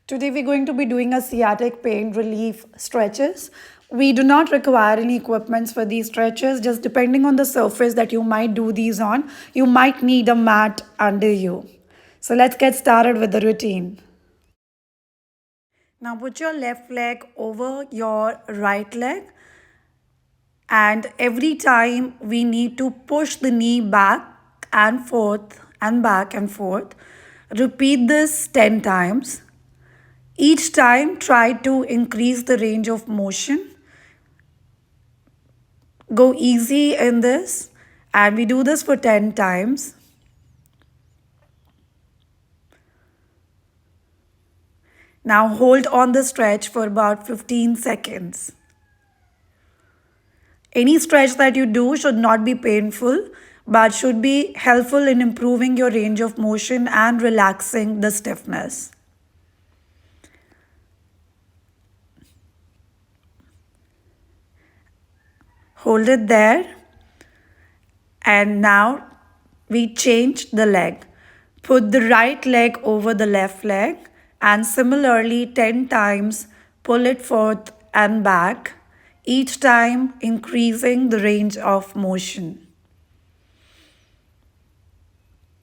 Today we're going to be doing a sciatic pain relief stretches. We do not require any equipments for these stretches. Just depending on the surface that you might do these on, you might need a mat under you. So let's get started with the routine. Now put your left leg over your right leg, and every time we need to push the knee back and forth and back and forth. Repeat this 10 times. Each time, try to increase the range of motion. Go easy in this, and we do this for 10 times. Now hold on the stretch for about 15 seconds. Any stretch that you do should not be painful, but should be helpful in improving your range of motion and relaxing the stiffness. Hold it there, and now we change the leg. Put the right leg over the left leg, and similarly 10 times pull it forth and back, each time increasing the range of motion.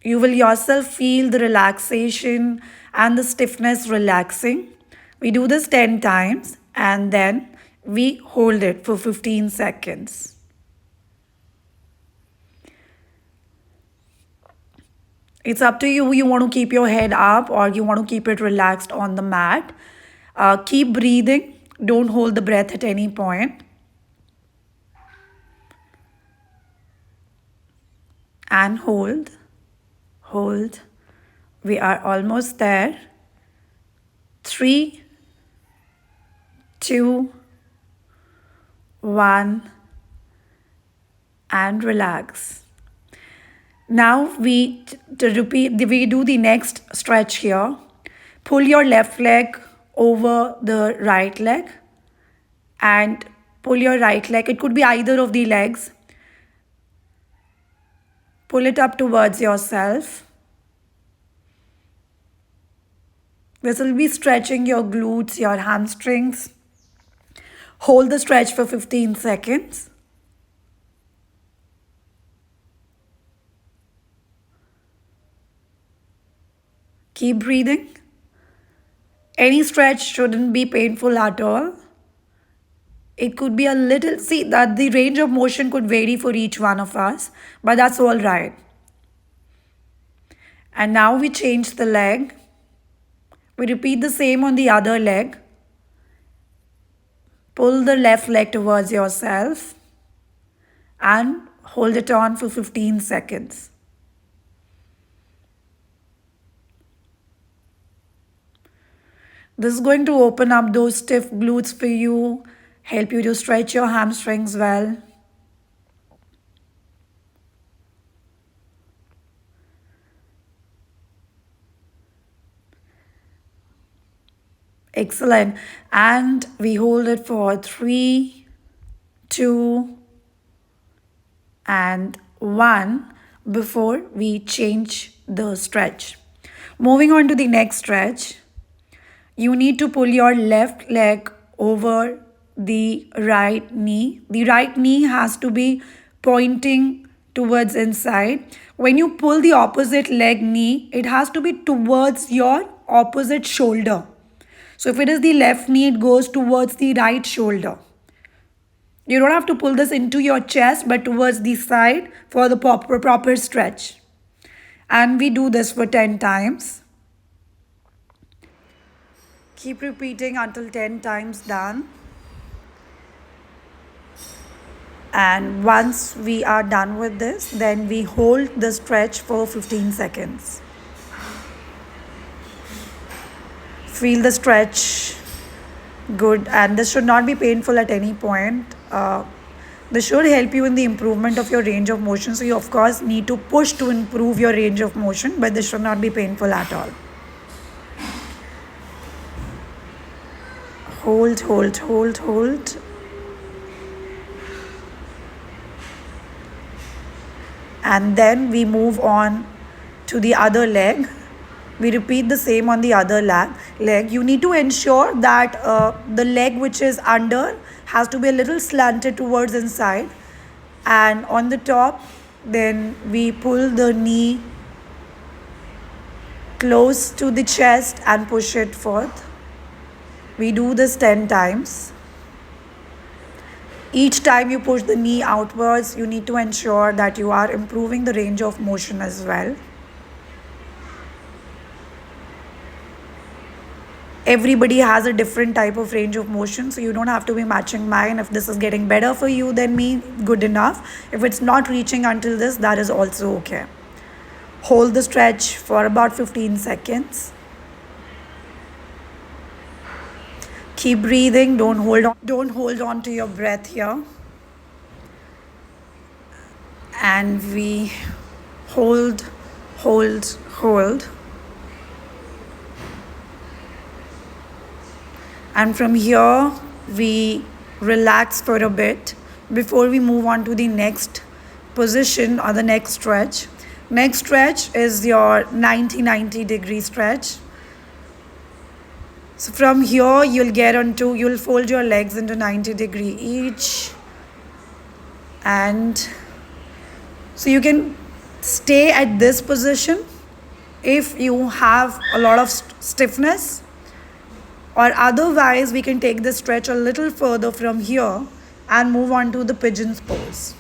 You will yourself feel the relaxation and the stiffness relaxing. We do this 10 times, and then we hold it for 15 seconds. It's up to you. You want to keep your head up or you want to keep it relaxed on the mat. Keep breathing. Don't hold the breath at any point. And hold. Hold. We are almost there. 3, 2, 1, and relax. Now we do the next stretch here. Pull your left leg over the right leg and pull your right leg. It could be either of the legs. Pull it up towards yourself. This will be stretching your glutes, your hamstrings. Hold the stretch for 15 seconds. Keep breathing. Any stretch shouldn't be painful at all. It could be a little, see that the range of motion could vary for each one of us, but that's all right. And now we change the leg. We repeat the same on the other leg. Pull the left leg towards yourself and hold it on for 15 seconds. This is going to open up those stiff glutes for you, help you to stretch your hamstrings well. Excellent. And we hold it for 3, 2, and 1 before we change the stretch. Moving on to the next stretch, you need to pull your left leg over the right knee. The right knee has to be pointing towards inside. When you pull the opposite leg knee, it has to be towards your opposite shoulder. So if it is the left knee, it goes towards the right shoulder. You don't have to pull this into your chest, but towards the side for the proper stretch. And we do this for 10 times. Keep repeating until 10 times done. And once we are done with this, then we hold the stretch for 15 seconds. Feel the stretch. Good. And this should not be painful at any point. This should help you in the improvement of your range of motion. So you of course need to push to improve your range of motion, but this should not be painful at all. Hold, hold, hold, hold. And then we move on to the other leg. We repeat the same on the other leg. You need to ensure that the leg which is under has to be a little slanted towards inside, and on the top, then we pull the knee close to the chest and push it forth. We do this 10 times. Each time you push the knee outwards, you need to ensure that you are improving the range of motion as well. Everybody has a different type of range of motion, so you don't have to be matching mine. If this is getting better for you than me, good enough. If it's not reaching until this, that is also okay. Hold the stretch for about 15 seconds. Keep breathing. Don't hold on to your breath here. And we hold. And from here, we relax for a bit before we move on to the next position or the next stretch. Next stretch is your 90 degree stretch. So from here, you'll fold your legs into 90 degree each. And so you can stay at this position if you have a lot of stiffness, or otherwise we can take the stretch a little further from here and move on to the pigeon's pose.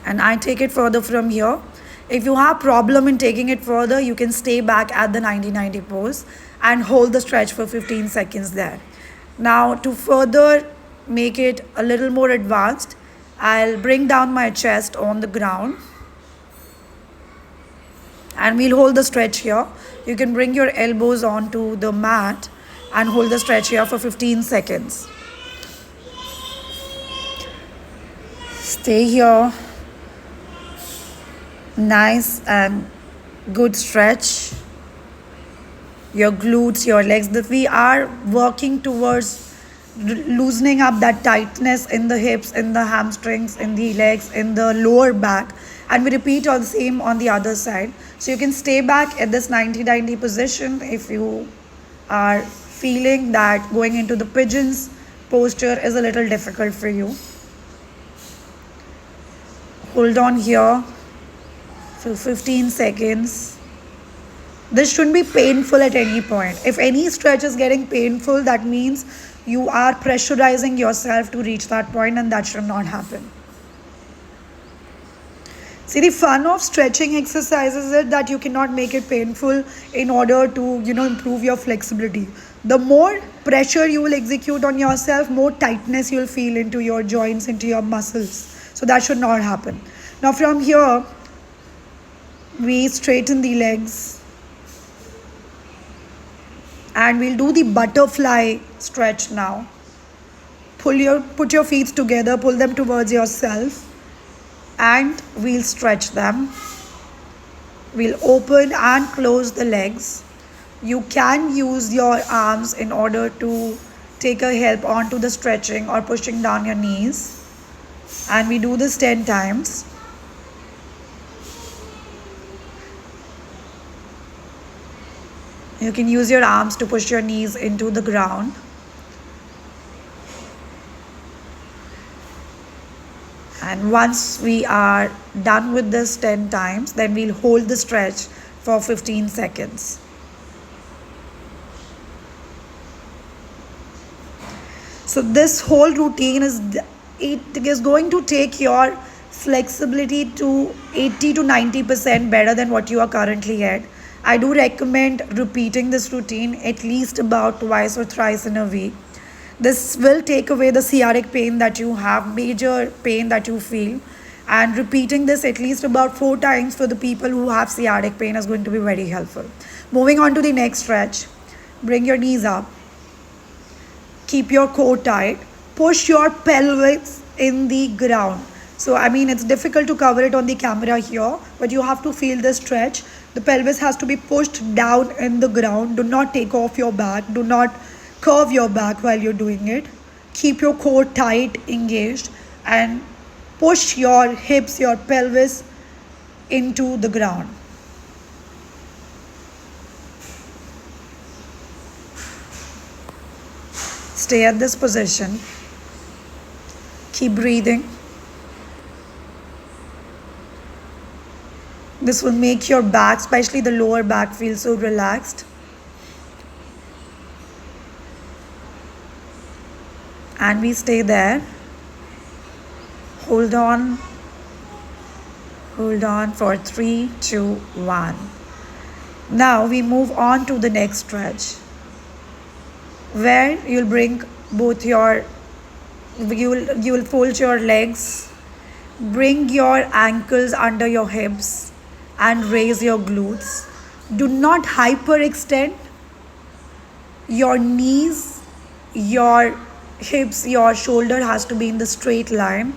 And I take it further from here. If you have problem in taking it further, you can stay back at the 90 pose and hold the stretch for 15 seconds there. Now, to further make it a little more advanced, I'll bring down my chest on the ground and we'll hold the stretch here. You can bring your elbows onto the mat and hold the stretch here for 15 seconds. Stay here. Nice and good stretch. Your glutes, your legs. We are working towards loosening up that tightness in the hips, in the hamstrings, in the legs, in the lower back. And we repeat all the same on the other side. So you can stay back at this 90 position if you are feeling that going into the pigeon's posture is a little difficult for you. Hold on here for 15 seconds. This shouldn't be painful at any point. If any stretch is getting painful, that means you are pressurizing yourself to reach that point, and that should not happen. See, the fun of stretching exercises is that you cannot make it painful in order to, improve your flexibility. The more pressure you will execute on yourself, more tightness you'll feel into your joints, into your muscles. So that should not happen. Now from here, we straighten the legs and we'll do the butterfly stretch now. Put your feet together, pull them towards yourself, and we'll stretch them. We'll open and close the legs. You can use your arms in order to take a help onto the stretching or pushing down your knees. And we do this 10 times. You can use your arms to push your knees into the ground. And once we are done with this 10 times, then we'll hold the stretch for 15 seconds. So this whole routine is going to take your flexibility to 80 to 90% better than what you are currently at. I do recommend repeating this routine at least about twice or thrice in a week. This will take away the sciatic pain that you have, major pain that you feel. And repeating this at least about 4 times for the people who have sciatic pain is going to be very helpful. Moving on to the next stretch. Bring your knees up. Keep your core tight. Push your pelvis in the ground. So, it's difficult to cover it on the camera here, but you have to feel the stretch. The pelvis has to be pushed down in the ground. Do not take off your back. Do not curve your back while you're doing it. Keep your core tight, engaged, and push your hips, your pelvis into the ground. Stay at this position. Keep breathing. This will make your back, especially the lower back, feel so relaxed. And we stay there. Hold on. Hold on for 3, 2, 1. Now we move on to the next stretch, where you'll bring both your, you will fold your legs, bring your ankles under your hips and raise your glutes. Do not hyperextend. Your knees, your hips, your shoulder has to be in the straight line.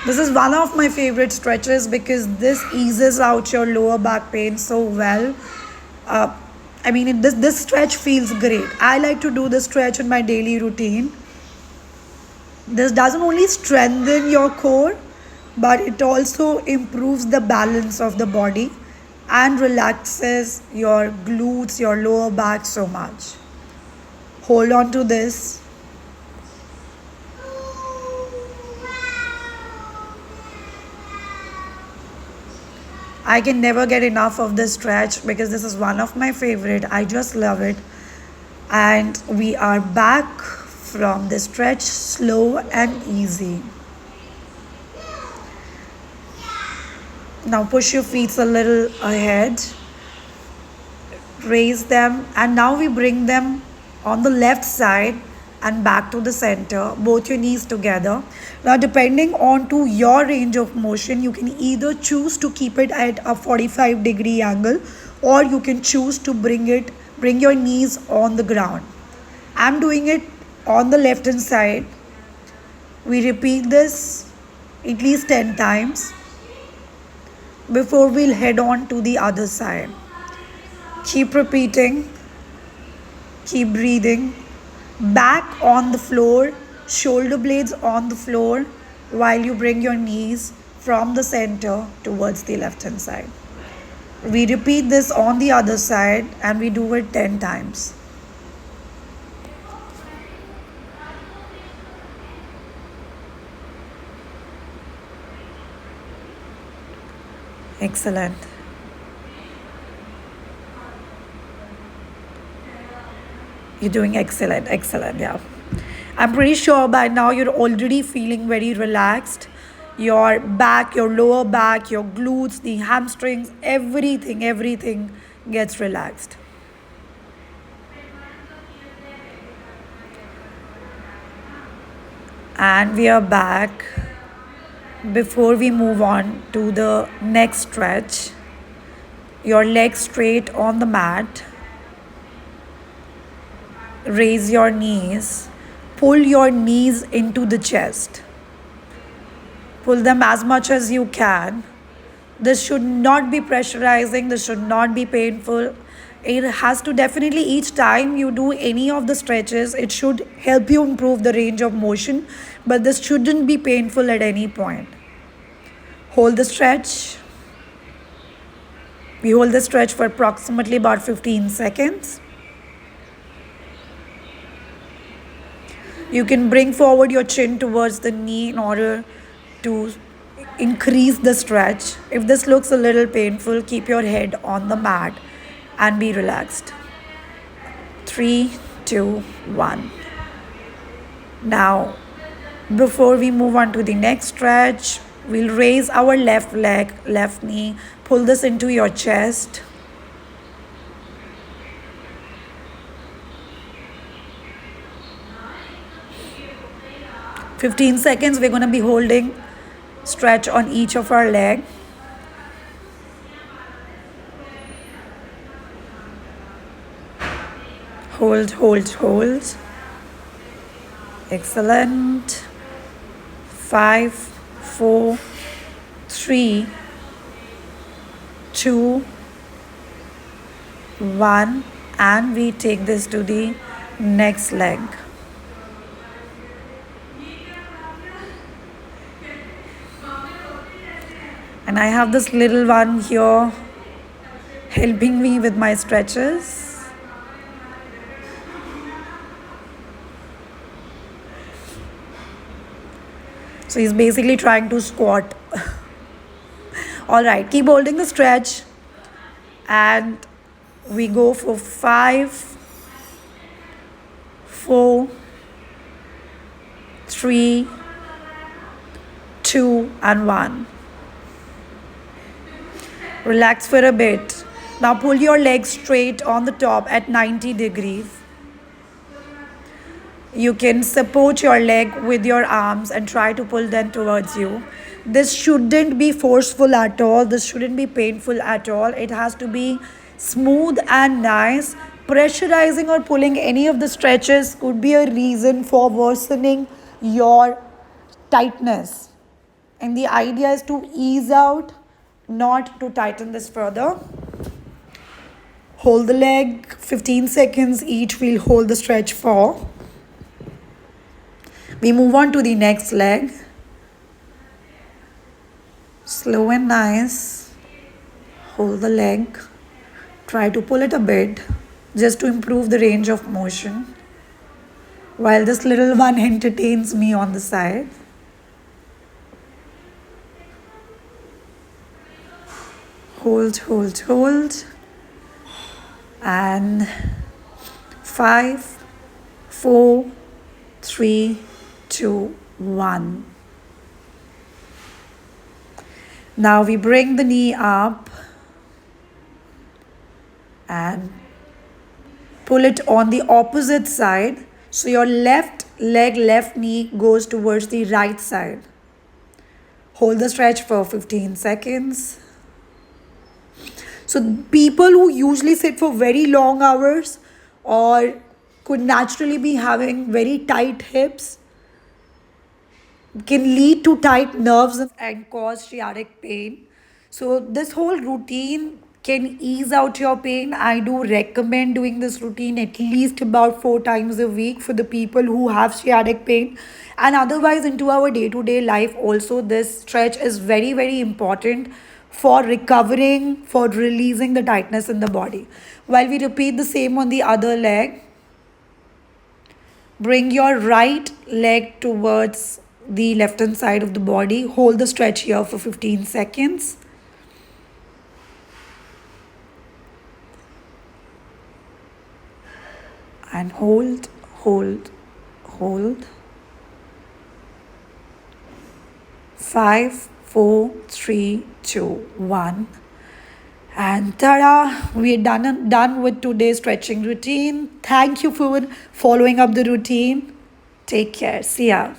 This is one of my favorite stretches because this eases out your lower back pain so well. This stretch feels great. I like to do this stretch in my daily routine. This doesn't only strengthen your core, but it also improves the balance of the body and relaxes your glutes, your lower back so much. Hold on to this. I can never get enough of this stretch because this is one of my favorite. I just love it. And we are back from the stretch, slow and easy. Now push your feet a little ahead. Raise them, and now we bring them on the left side and back to the center, both your knees together. Now depending on to your range of motion, you can either choose to keep it at a 45-degree angle, or you can choose to bring your knees on the ground. I'm doing it on the left hand side. We repeat this at least 10 times before we'll head on to the other side. Keep repeating, keep breathing. Back on the floor, shoulder blades on the floor, while you bring your knees from the center towards the left hand side. We repeat this on the other side and we do it 10 times. Excellent. You're doing excellent, yeah. I'm pretty sure by now you're already feeling very relaxed. Your back, your lower back, your glutes, the hamstrings, everything gets relaxed. And we are back. Before we move on to the next stretch, your legs straight on the mat. Raise your knees. Pull your knees into the chest. Pull them as much as you can. This should not be pressurizing. This should not be painful. It has to definitely, each time you do any of the stretches, it should help you improve the range of motion. But this shouldn't be painful at any point. Hold the stretch. We hold the stretch for approximately about 15 seconds. You can bring forward your chin towards the knee in order to increase the stretch. If this looks a little painful, keep your head on the mat and be relaxed. 3, 2, 1. Now, before we move on to the next stretch, we'll raise our left leg, left knee, pull this into your chest. For 15 seconds, we're going to be holding stretch on each of our leg. Hold. Excellent. 5, 4, 3, 2, 1, and we take this to the next leg. And I have this little one here helping me with my stretches. So he's basically trying to squat. All right, keep holding the stretch. And we go for 5, 4, 3, 2, and 1. Relax for a bit. Now pull your legs straight on the top at 90 degrees. You can support your leg with your arms and try to pull them towards you. This shouldn't be forceful at all. This shouldn't be painful at all. It has to be smooth and nice. Pressurizing or pulling any of the stretches could be a reason for worsening your tightness. And the idea is to ease out, not to tighten this further. Hold the leg 15 seconds each. We'll hold the stretch for. We move on to the next leg. Slow and nice. Hold the leg. Try to pull it a bit just to improve the range of motion. While this little one entertains me on the side. Hold, hold, hold. And 5, 4, 3, 2, 1. Now we bring the knee up and pull it on the opposite side. So your left leg, left knee goes towards the right side. Hold the stretch for 15 seconds. So people who usually sit for very long hours or could naturally be having very tight hips can lead to tight nerves and cause sciatic pain. So this whole routine can ease out your pain. I do recommend doing this routine at least about 4 times a week for the people who have sciatic pain. And otherwise into our day-to-day life also, this stretch is very, very important for recovering, for releasing the tightness in the body. While we repeat the same on the other leg, bring your right leg towards the left hand side of the body. Hold the stretch here for 15 seconds. And hold, hold, hold. 5, 4, 3, 2, 1. And ta-da! We're done with today's stretching routine. Thank you for following up the routine. Take care. See ya.